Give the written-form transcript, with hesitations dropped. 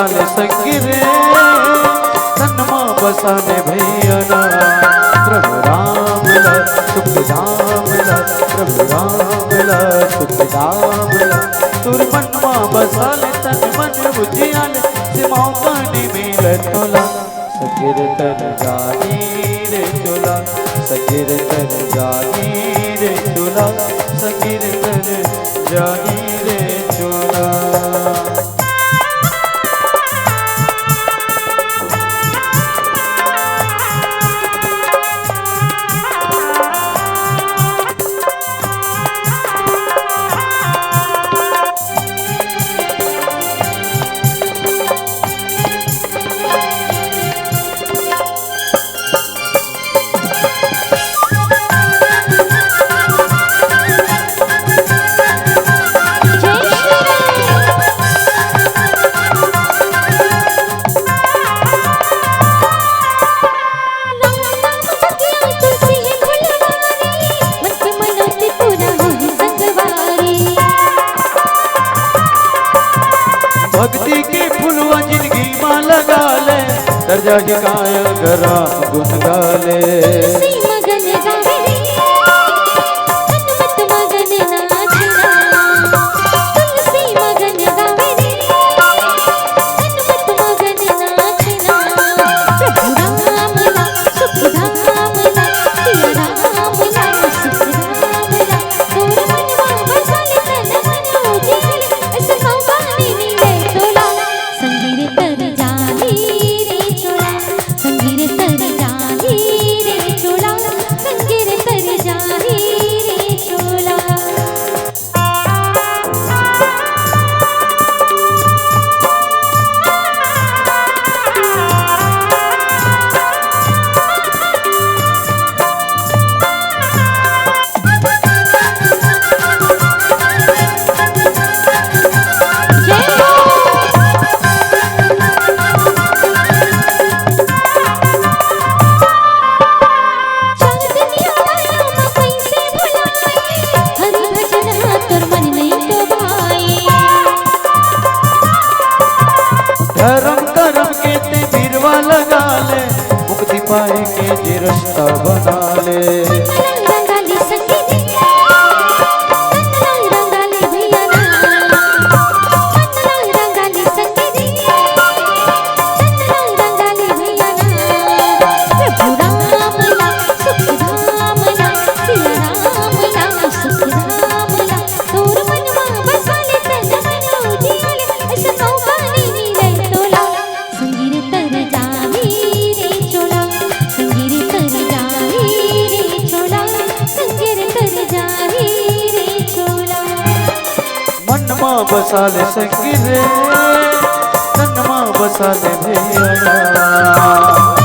बसाले संगिरे तनमा बसाले भैया प्रभु राम ला सुख धाम ला प्रभु राम ला सुख धाम ला तुर मनमा बसाले तन मन बुझियाले सिमाओं काने में तोला सगिर तर जानी रे चोला सगिर तर जानी रे चोला सगिर तर जानी रे चोला। भक्ति के फुलवा जिंदगी मां लगा ले दर्जा टिकाया गरा गुन गाले धर्म करम के ते बिरवा लगा ले मुक्ति पाए के जे रास्ता बना ले बसाले संगिरे तनमा बसाले भैया।